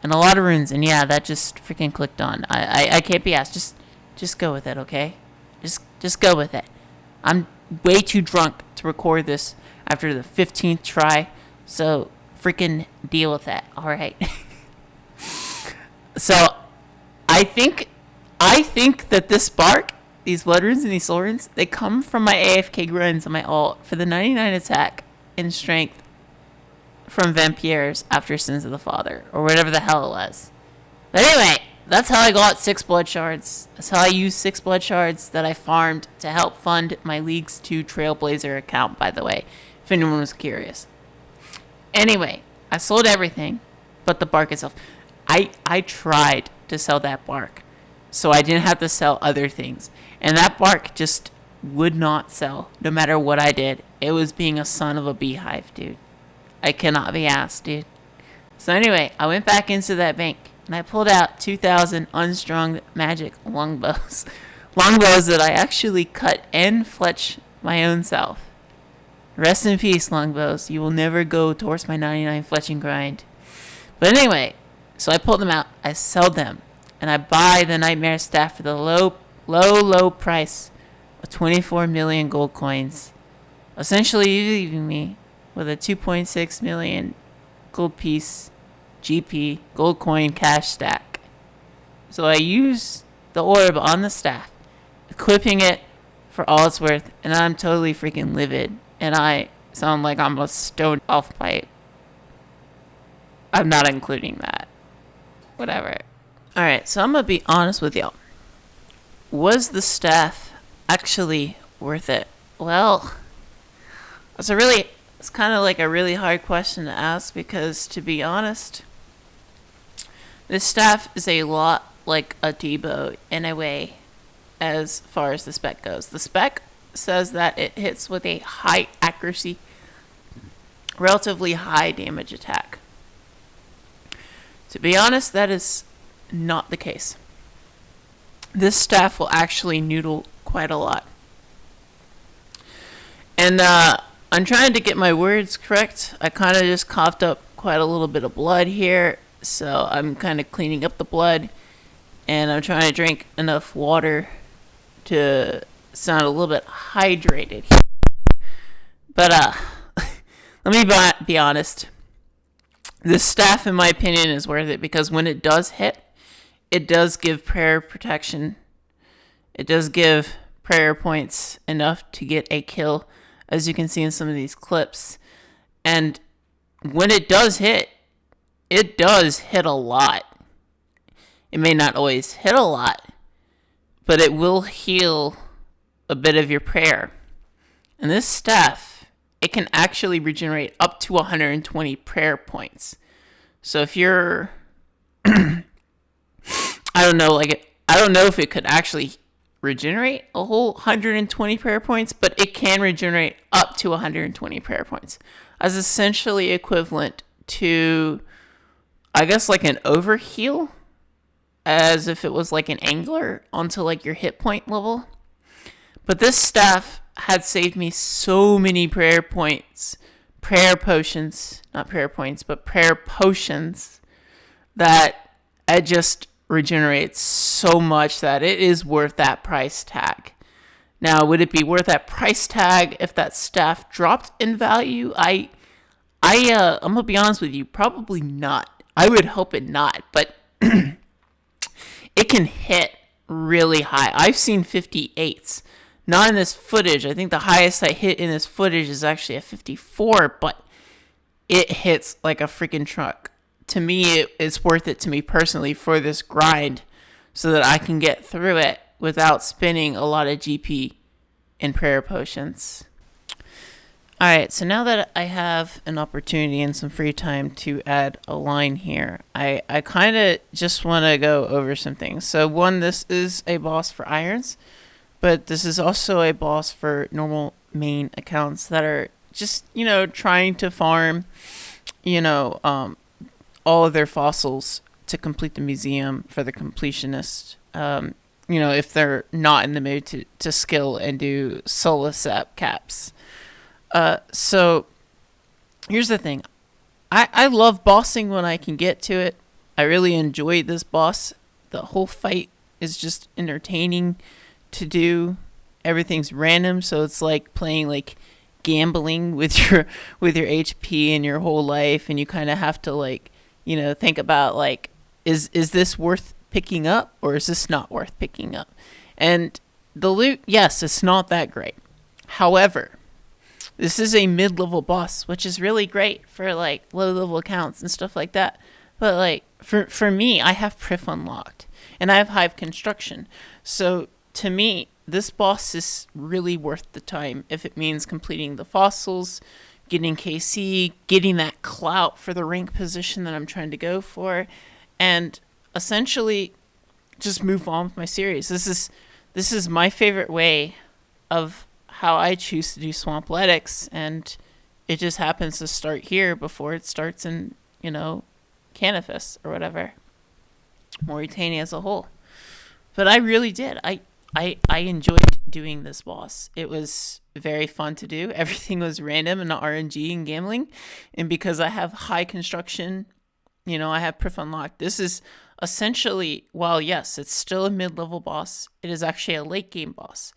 and a lot of runes, and yeah, that just freaking clicked on. I can't be asked. Just go with it, okay? Just go with it. I'm way too drunk to record this after the 15th try, so freaking deal with that, alright? So, I think that this bark, these blood runes and these soul runes, they come from my AFK grinds on my ult for the 99 attack and strength from vampires after Sins of the Father, or whatever the hell it was. But anyway, that's how I got 6 blood shards. That's how I used 6 blood shards that I farmed to help fund my Leagues 2 Trailblazer account, by the way, if anyone was curious. Anyway, I sold everything but the bark itself. I tried to sell that bark, so I didn't have to sell other things. And that bark just would not sell, no matter what I did. It was being a son of a beehive, dude. I cannot be asked, dude. So anyway, I went back into that bank, and I pulled out 2,000 unstrung magic longbows. Longbows that I actually cut and fletch my own self. Rest in peace, longbows. You will never go towards my 99 fletching grind. But anyway, so I pulled them out, I sell them, and I buy the Nightmare Staff for the low price of 24 million gold coins. Essentially leaving me with a 2.6 million gold piece GP gold coin cash stack. So I use the orb on the staff, equipping it for all it's worth, and I'm totally freaking livid, and I sound like I'm a stoned off pipe. I'm not including that. Whatever. Alright, so I'm gonna be honest with y'all. Was the staff actually worth it? Well, it's kind of like a really hard question to ask, because to be honest, this staff is a lot like a Debo in a way as far as the spec goes. The spec says that it hits with a high accuracy, relatively high damage attack. To be honest, that is not the case. This staff will actually noodle quite a lot. And I'm trying to get my words correct. I kind of just coughed up quite a little bit of blood here, so I'm kind of cleaning up the blood, and I'm trying to drink enough water to sound a little bit hydrated. But let me be honest. This staff, in my opinion, is worth it, because when it does hit, it does give prayer protection. It does give prayer points enough to get a kill, as you can see in some of these clips. And when it does hit a lot. It may not always hit a lot, but it will heal a bit of your prayer. And this staff, it can actually regenerate up to 120 prayer points. So if you're I don't know if it could actually regenerate a whole 120 prayer points, but it can regenerate up to 120 prayer points, as essentially equivalent to, I guess, like an overheal, as if it was like an angler onto like your hit point level. But this staff had saved me so many prayer points, prayer potions, not prayer points, but prayer potions, that it just regenerates so much that it is worth that price tag. Now, would it be worth that price tag if that staff dropped in value? I'm gonna be honest with you, probably not. I would hope it not, but it can hit really high. I've seen 58s. Not in this footage. I think the highest I hit in this footage is actually a 54, but it hits like a freaking truck. To me, it's worth it to me personally for this grind so that I can get through it without spending a lot of GP in prayer potions. Alright, so now that I have an opportunity and some free time to add a line here, I kind of just want to go over some things. So one, this is a boss for irons, but this is also a boss for normal main accounts that are just, trying to farm, all of their fossils to complete the museum for the completionist. If they're not in the mood to skill and do solo sep caps. So here's the thing. I love bossing when I can get to it. I really enjoyed this boss. The whole fight is just entertaining to do. Everything's random, so it's like playing like gambling with your HP and your whole life, and you kind of have to think about is this worth picking up or is this not worth picking up? And the loot, yes, it's not that great. However, this is a mid-level boss, which is really great for low-level accounts and stuff like that. But for me, I have Prif unlocked and I have Hive Construction. So to me, this boss is really worth the time if it means completing the fossils, getting KC, getting that clout for the rank position that I'm trying to go for, and essentially just move on with my series. This is my favorite way of how I choose to do Swampletics, and it just happens to start here before it starts in, Canifis or whatever. Mauritania as a whole. But I really did. I enjoyed doing this boss. It was very fun to do. Everything was random and not RNG and gambling. And because I have high construction, I have Prif unlocked. This is essentially, while yes, it's still a mid-level boss, it is actually a late-game boss.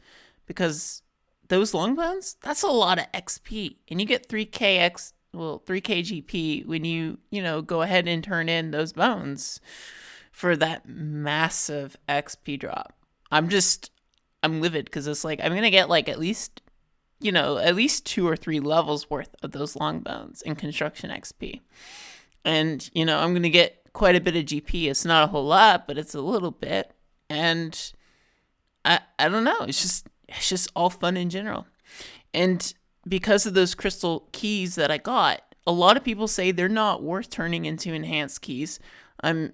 Because those longbones, that's a lot of XP. And you get 3k GP when you go ahead and turn in those bones for that massive XP drop. I'm livid because it's I'm going to get at least 2 or 3 levels worth of those long bones in construction XP. And, I'm going to get quite a bit of GP. It's not a whole lot, but it's a little bit. And I don't know. It's just all fun in general. And because of those crystal keys that I got, a lot of people say they're not worth turning into enhanced keys. I'm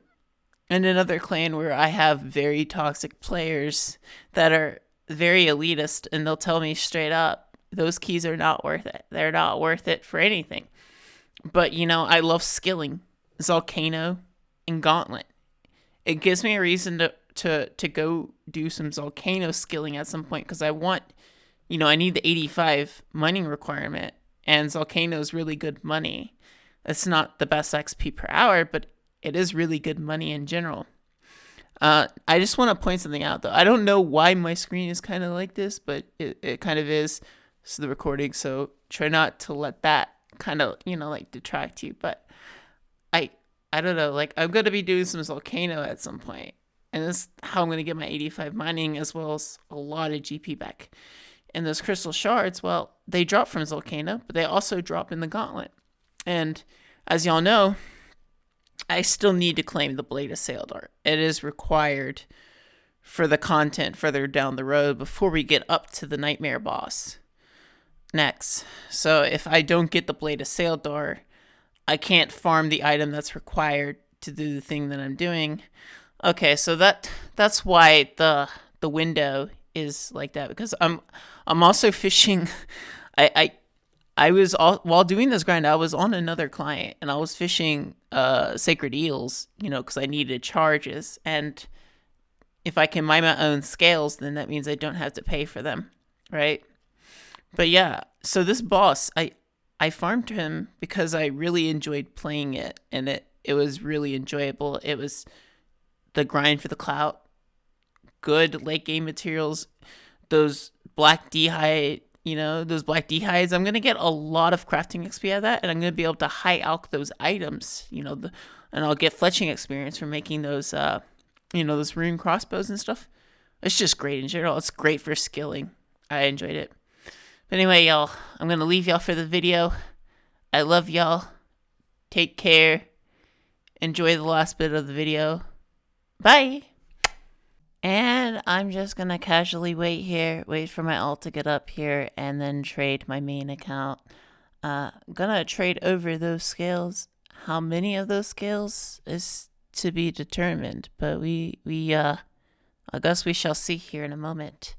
in another clan where I have very toxic players that are very elitist, and they'll tell me straight up, those keys are not worth it. They're not worth it for anything. But, I love skilling, Volcano, and Gauntlet. It gives me a reason to go do some Volcano skilling at some point, because I want, I need the 85 mining requirement, and Volcano is really good money. It's not the best XP per hour, but it is really good money in general. I just want to point something out, though. I don't know why my screen is kind of like this, but it kind of is. This is the recording, so try not to let that kind of, detract you. But I don't know. I'm going to be doing some Volcano at some point, and this is how I'm going to get my 85 mining as well as a lot of GP back. And those crystal shards, well, they drop from Volcano, but they also drop in the Gauntlet. And as y'all know, I still need to claim the Blade of Saildar. It is required for the content further down the road before we get up to the Nightmare boss next. So if I don't get the Blade of Saildar, I can't farm the item that's required to do the thing that I'm doing. Okay, so that's why the window is like that, because I'm also fishing. I was while doing this grind, I was on another client and I was fishing sacred eels, because I needed charges. And if I can mine my own scales, then that means I don't have to pay for them, right? But yeah, so this boss, I farmed him because I really enjoyed playing it, and It was really enjoyable. It was the grind for the clout, good late game materials, those black d'hide, those black d'hides. I'm going to get a lot of crafting XP out of that, and I'm going to be able to high alch those items, and I'll get fletching experience for making those, those rune crossbows and stuff. It's just great in general. It's great for skilling. I enjoyed it. But anyway, y'all, I'm going to leave y'all for the video. I love y'all. Take care. Enjoy the last bit of the video. Bye. And I'm just going to casually wait for my alt to get up here, and then trade my main account. Gonna trade over those scales. How many of those scales is to be determined, but I guess we shall see here in a moment.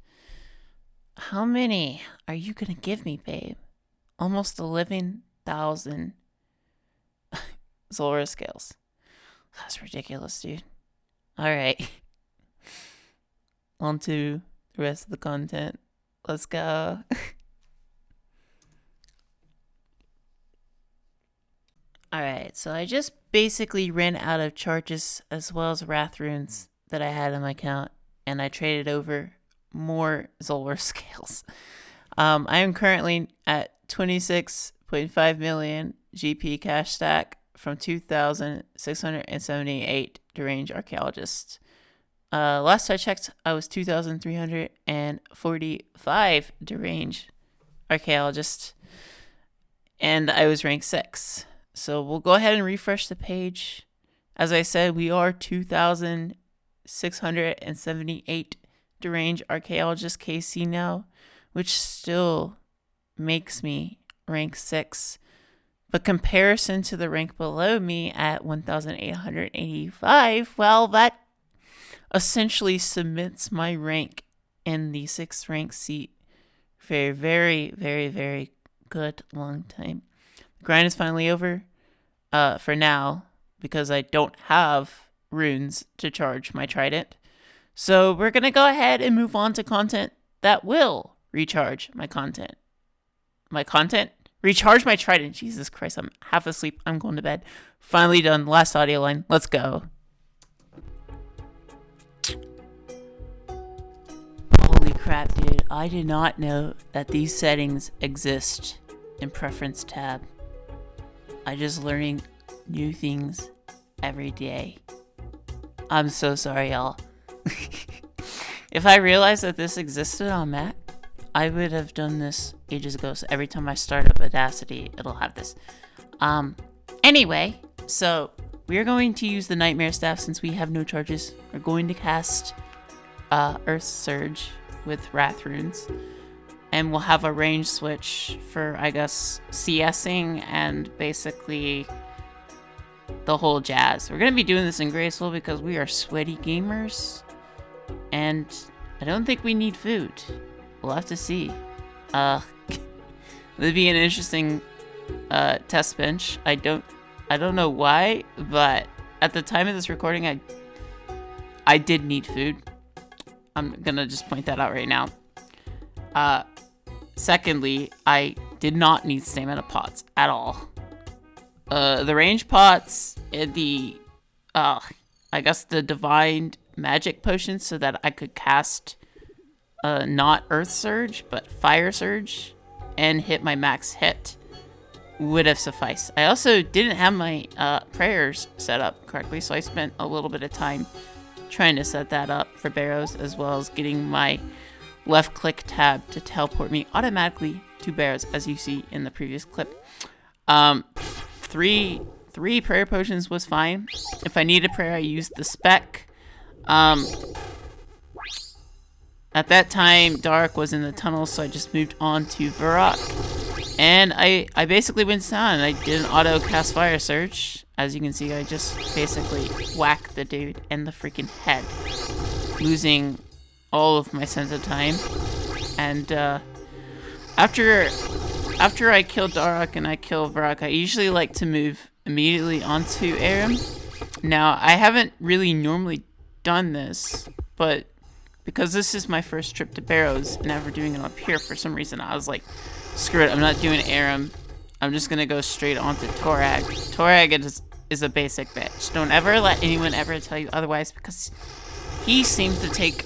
How many are you gonna give me, babe? Almost 11,000 Zora scales. That's ridiculous, dude. Alright. On to the rest of the content. Let's go. Alright, so I just basically ran out of charges as well as wrath runes that I had on my account, and I traded over more Zolwar scales. I am currently at 26.5 million GP cash stack from 2,678 Deranged Archaeologist. Last I checked, I was 2,345 Deranged Archaeologist, and I was rank 6. So we'll go ahead and refresh the page. As I said, we are 2,678 Deranged Archaeologist KC now, which still makes me rank 6. But comparison to the rank below me at 1,885, well, that essentially cements my rank in the 6th rank seat for a very, very, very good long time. The grind is finally over for now, because I don't have runes to charge my Trident. So we're going to go ahead and move on to content that will recharge my content. Recharge my Trident. Jesus Christ, I'm half asleep. I'm going to bed. Finally done. Last audio line. Let's go. Holy crap, dude. I did not know that these settings exist in Preference tab. I'm just learning new things every day. I'm so sorry, y'all. If I realized that this existed on Mac, I would have done this ages ago. So every time I start up Audacity, it'll have this. Anyway, so we're going to use the Nightmare Staff since we have no charges. We're going to cast Earth Surge with Wrath Runes. And we'll have a range switch for, I guess, CSing and basically the whole jazz. We're going to be doing this in Graceful because we are sweaty gamers. And I don't think we need food. We'll have to see. It'd be an interesting test bench. I don't know why, but at the time of this recording, I did need food. I'm gonna just point that out right now. Secondly, I did not need stamina pots at all. The range pots, the I guess the divine magic potions, so that I could cast not Earth Surge, but Fire Surge, and hit my max hit, would have sufficed. I also didn't have my prayers set up correctly, so I spent a little bit of time trying to set that up for Barrows, as well as getting my left click tab to teleport me automatically to Barrows, as you see in the previous clip. Three prayer potions was fine. If I needed prayer, I used the spec. At that time, Dark was in the tunnel, so I just moved on to Varrock. And I basically went down and I did an auto cast Fire Surge. As you can see, I just basically whacked the dude in the freaking head, losing all of my sense of time. And after I kill Dark and I kill Varrock, I usually like to move immediately onto Aram. Now, I haven't really normally done this, but because this is my first trip to Barrows and never doing it up here, for some reason I was like, screw it, I'm not doing Aram. I'm just gonna go straight onto Torag. Torag is a basic bitch. Don't ever let anyone ever tell you otherwise, because he seems to take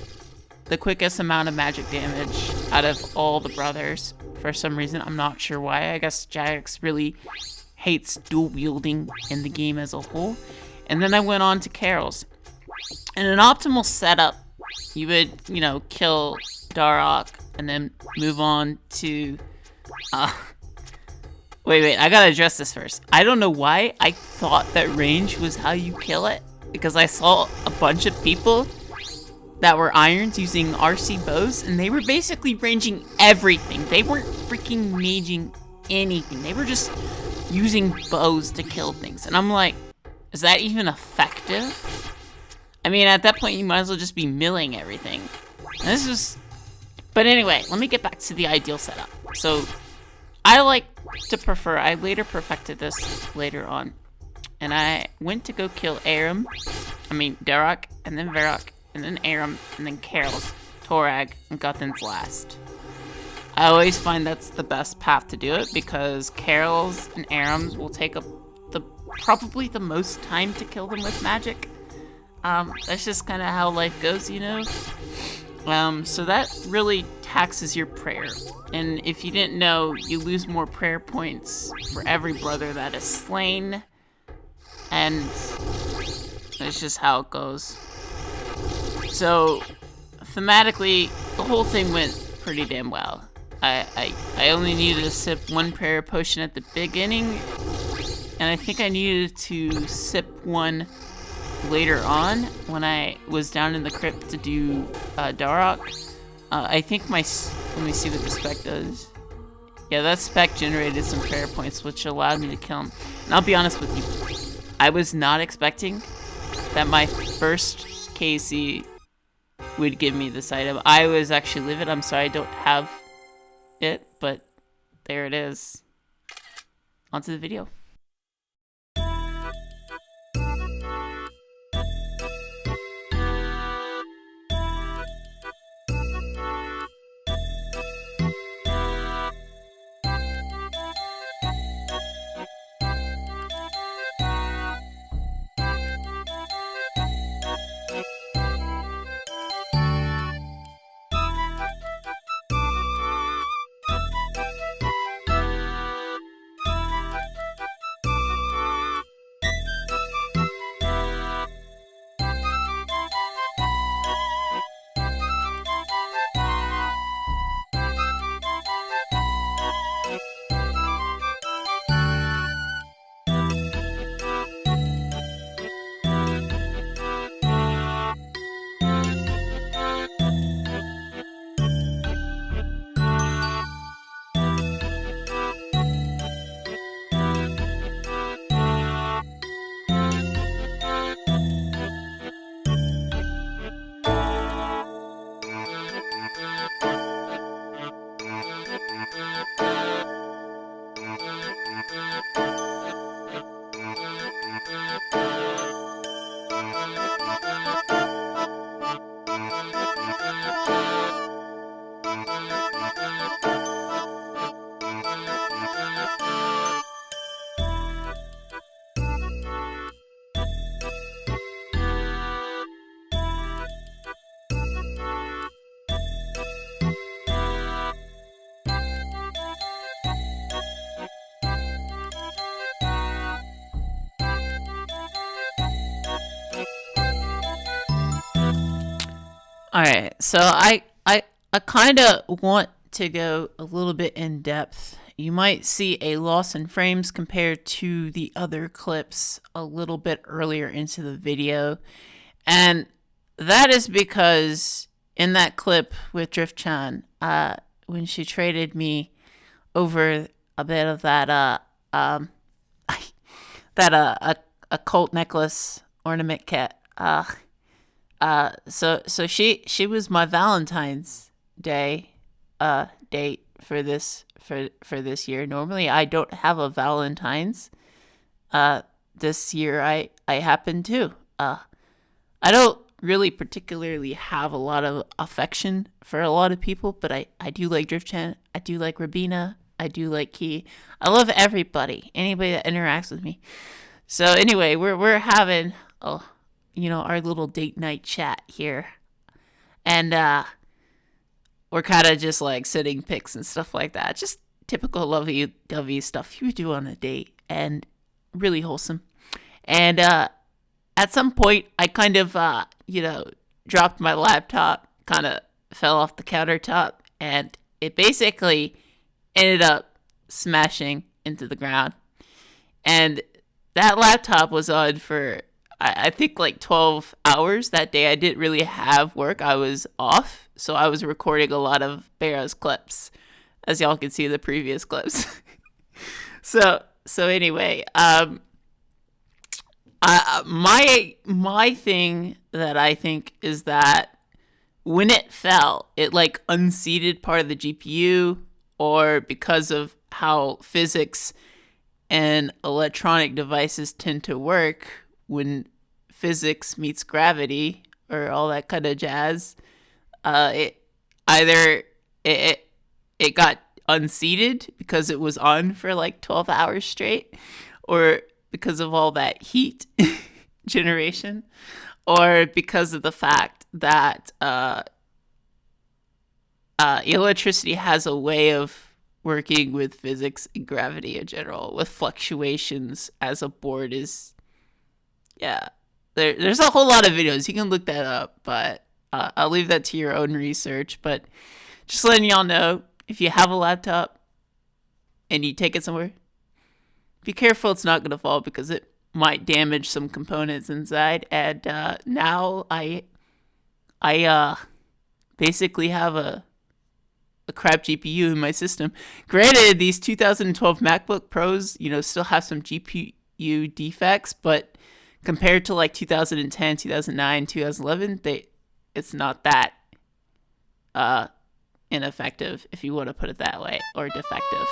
the quickest amount of magic damage out of all the brothers. For some reason, I'm not sure why. I guess Jagex really hates dual wielding in the game as a whole. And then I went on to Carol's. In an optimal setup, you would, kill Darok and then move on to... Wait, I gotta address this first. I don't know why I thought that range was how you kill it, because I saw a bunch of people that were irons using RC bows, and they were basically ranging everything. They weren't freaking maging anything. They were just using bows to kill things. And I'm like, is that even effective? I mean, at that point, you might as well just be milling everything. And this was... But anyway, let me get back to the ideal setup. So, I like to prefer... I later perfected this later on. And I went to go kill Darok, and then Varrock, and then Aram, and then Carol's, Torag, and Guthin's last. I always find that's the best path to do it, because Carol's and Aram's will take up probably the most time to kill them with magic. That's just kind of how life goes, So that really taxes your prayer. And if you didn't know, you lose more prayer points for every brother that is slain. And that's just how it goes. So, thematically, the whole thing went pretty damn well. I only needed to sip one prayer potion at the beginning, and I think I needed to sip one later on when I was down in the crypt to do Darok. I think let me see what the spec does. Yeah, that spec generated some prayer points, which allowed me to kill him. And I'll be honest with you, I was not expecting that my first KC would give me this item. I was actually livid. I'm sorry I don't have it, but there it is. On to the video. Alright, so I kind of want to go a little bit in depth. You might see a loss in frames compared to the other clips a little bit earlier into the video. And that is because in that clip with Drift-chan, when she traded me over a bit of that occult necklace ornament kit, so she was my Valentine's Day date for this year. Normally I don't have a Valentine's. This year I happen to. I don't really particularly have a lot of affection for a lot of people, but I do like Drift-chan. I do like Robina. I do like Key. I love everybody. Anybody that interacts with me. So anyway, we're having our little date night chat here, and we're kind of just like sending pics and stuff like that. Just typical lovey-dovey stuff you would do on a date, and really wholesome. And at some point, I kind of dropped my laptop, kind of fell off the countertop, and it basically ended up smashing into the ground. And that laptop was on for, I think, like 12 hours that day. I didn't really have work. I was off. So I was recording a lot of Barrow's clips, as y'all can see in the previous clips. So anyway, my thing that I think is that when it fell, it like unseated part of the GPU, or because of how physics and electronic devices tend to work when physics meets gravity or all that kind of jazz, it got unseated because it was on for like 12 hours straight, or because of all that heat generation, or because of the fact that electricity has a way of working with physics and gravity in general, with fluctuations as a board is, there's a whole lot of videos. You can look that up, but I'll leave that to your own research. But just letting y'all know, if you have a laptop and you take it somewhere, be careful it's not going to fall, because it might damage some components inside. And now I basically have a crap GPU in my system. Granted, these 2012 MacBook Pros, still have some GPU defects, but compared to like 2010, 2009, 2011, it's not that ineffective, if you want to put it that way, or defective.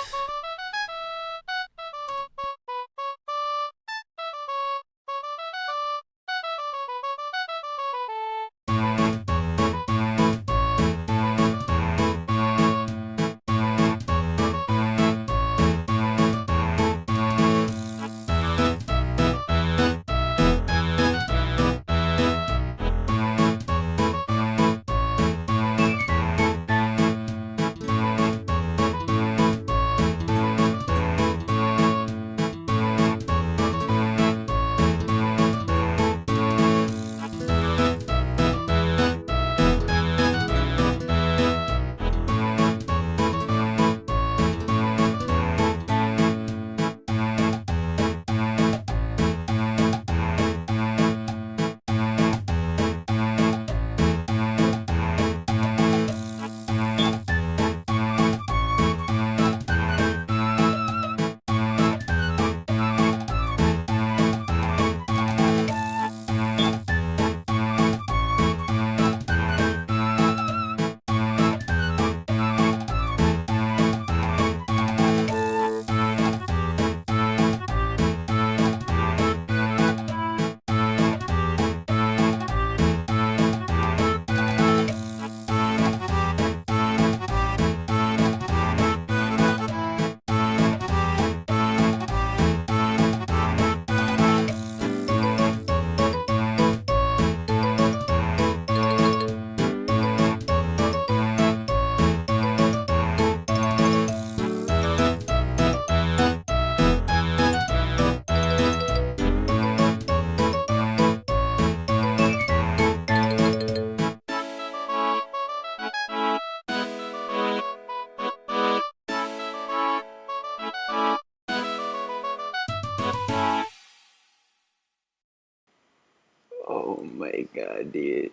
Oh my god, dude.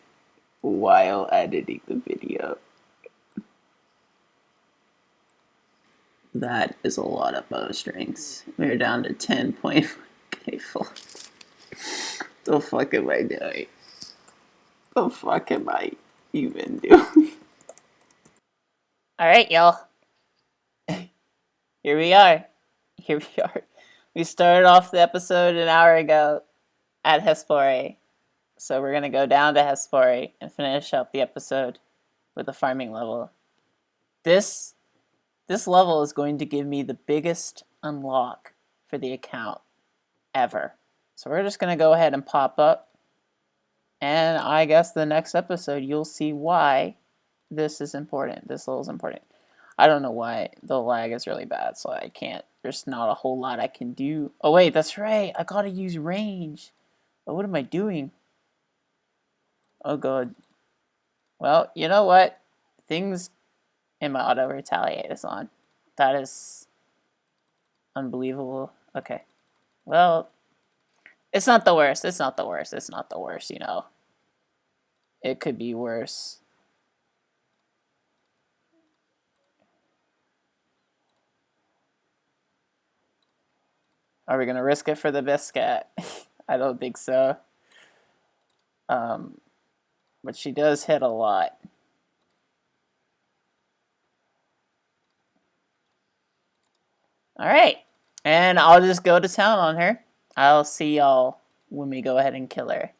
While editing the video. That is a lot of bowstrings. We're down to 10.4k full. The fuck am I doing? The fuck am I even doing? Alright, y'all. Here we are. We started off the episode an hour ago at Hespore. So we're going to go down to Hespore and finish up the episode with the farming level. This level is going to give me the biggest unlock for the account ever. So we're just going to go ahead and pop up. And I guess the next episode, you'll see why this is important. This level is important. I don't know why the lag is really bad, so I can't. There's not a whole lot I can do. Oh, wait, that's right. I got to use range. Oh, what am I doing? Oh, God. Well, you know what? Things in my auto retaliate is on. That is unbelievable. Okay. Well, it's not the worst. It's not the worst. It's not the worst, you know. It could be worse. Are we going to risk it for the biscuit? I don't think so. But she does hit a lot. Alright. And I'll just go to town on her. I'll see y'all when we go ahead and kill her.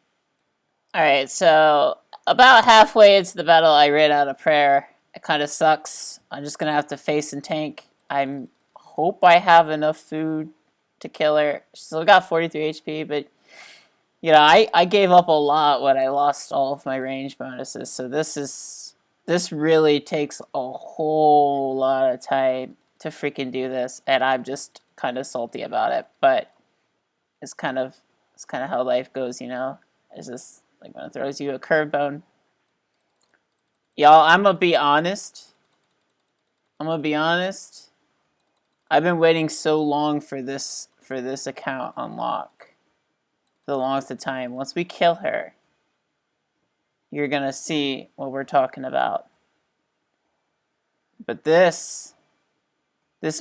Alright, so about halfway into the battle, I ran out of prayer. It kind of sucks. I'm just going to have to face and tank. I hope I have enough food to kill her. She's still got 43 HP, but you know, I gave up a lot when I lost all of my range bonuses. So this really takes a whole lot of time to freaking do this, and I'm just kind of salty about it. But it's kind of how life goes, you know. It's just like when it throws you a curve bone. Y'all, I'm gonna be honest. I've been waiting so long for this account unlock. The longest of time. Once we kill her, you're gonna see what we're talking about. But this,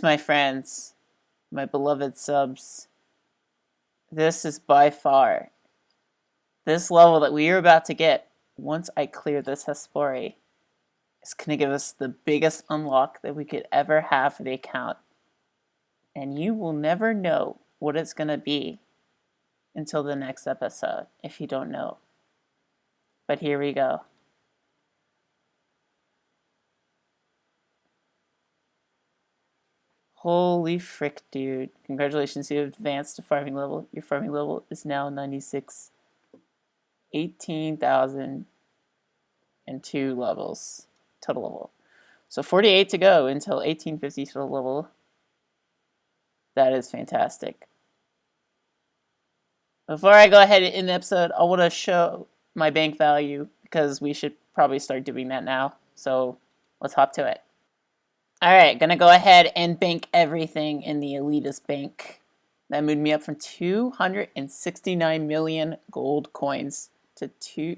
my friends, my beloved subs, this is by far, this level that we are about to get, once I clear this Hespori, is gonna give us the biggest unlock that we could ever have for the account. And you will never know what it's gonna be until the next episode, if you don't know. But here we go. Holy frick, dude. Congratulations, you have advanced to farming level. Your farming level is now 96. 18,002 levels. Total level. So 48 to go until 1850 total level. That is fantastic. Before I go ahead and end the episode, I want to show my bank value because we should probably start doing that now. So let's hop to it. Alright, gonna go ahead and bank everything in the elitist bank. That moved me up from 269 million gold coins to 2...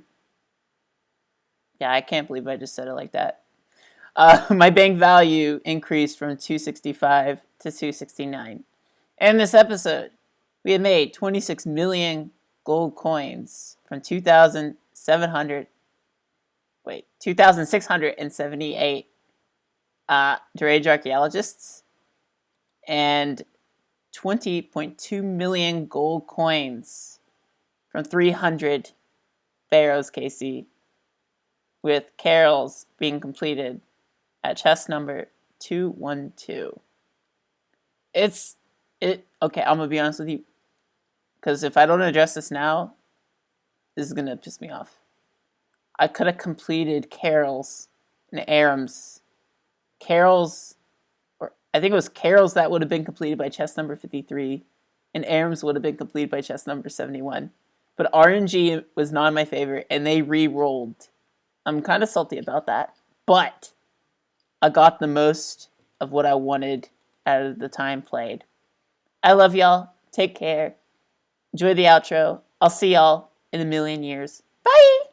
Yeah, I can't believe I just said it like that. My bank value increased from 265 to 269. And in this episode, we had made 26 million gold coins from 2,678 Deranged Archaeologists and 20.2 million gold coins from 300 Pharaohs KC, with carols being completed at chest number 212. Okay, I'm gonna be honest with you, because if I don't address this now, this is gonna piss me off. I could have completed carols and Arams. Carols, or I think it was carols that would have been completed by chest number 53, and Arams would have been completed by chest number 71. But RNG was not my favorite, and they re-rolled. I'm kind of salty about that, but I got the most of what I wanted out of the time played. I love y'all. Take care. Enjoy the outro. I'll see y'all in a million years. Bye!